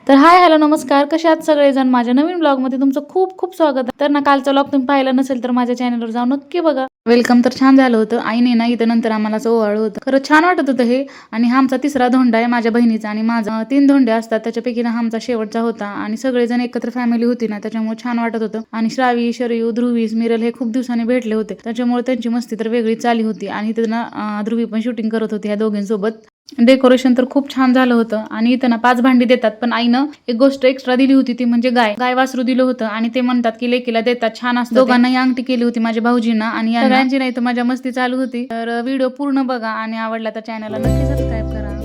तर hi hello नमस्कार, कसे आहात सगळेजण. माझ्या नवीन ब्लॉगमध्ये तुमचं खूप खूप स्वागत आहे. तर ना कालचा ब्लॉग तुम्ही पाहिला नसेल तर माझ्या चॅनलवर जाऊन नक्की बघा. वेलकम तर छान झालं होतं. आईने ना इथं नंतर आम्हाला ओवाळलं होतं. खरंच छान वाटत होतं हे. आणि हा आमचा तिसरा धोंडा आहे माझ्या बहिणीचा आणि माझा. 3 धोंडे असतात त्याच्यापैकी ना हा आमचा शेवटचा होता आणि सगळेजण एकत्र फॅमिली होती ना त्याच्यामुळे छान वाटत होतं. आणि श्रावी, शरयू, ध्रुवी, मिरल हे खूप दिवसांनी भेटले होते त्याच्यामुळे त्यांची मस्ती तर वेगळीच चालली होती. आणि इथं ना ध्रुवी पण शूटिंग करत होती ह्या दोघींसोबत. डेकोरेशन तर खूप छान झालं होतं. आणि इथं ना 5 भांडी देतात, पण आईनं एक गोष्ट एक्स्ट्रा दिली होती ती म्हणजे गाय वासरू दिलं होतं. आणि ते म्हणतात की लेकीला देतात, छान असतं. दोघांनाही अंगठी केली होती माझ्या भाऊजींना आणि सगळ्यांची नाही तर माझ्या मस्ती चालू होती. तर व्हिडिओ पूर्ण बघा आणि आवडला तर चॅनलला नक्की सबस्क्राईब करा.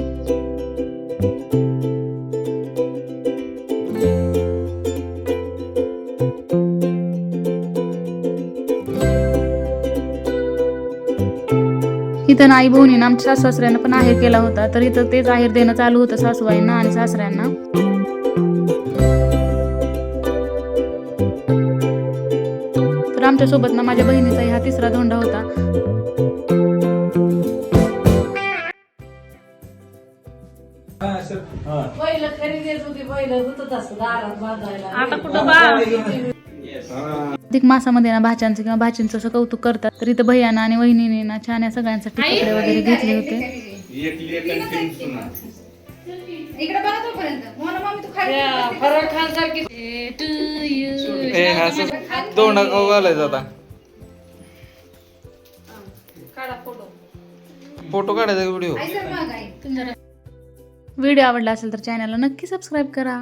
इथं आई बहिणीनं आमच्या सासऱ्यांना पण आहेर केला होता. तर इथं तेच आहेर देणं चालू होतं सासूबाईंना आणि सासऱ्यांना. तर आमच्यासोबत ना माझ्या बहिणीचाही हा तिसरा धोंडा होता. पहिलं खरेदी येत होती, पहिलं होत असं दारात बांधायला. आता कुठं अधिक मासामध्ये ना भाच्यांचं किंवा भाचींचं असं कौतुक करतात. तर इथं भैयानं आणि वहिनीने ना छान या सगळ्यांसाठी कपडे वगैरे घेतले होते. इकडे बघा तोपर्यंत मोना मामी तू खाली फराळ खान सारखी दोन घालायचं आता. काढा फोटो. फोटो काढायचा व्हिडिओ. व्हिडिओ आवडला असेल तर चॅनलला नक्की सबस्क्राईब करा.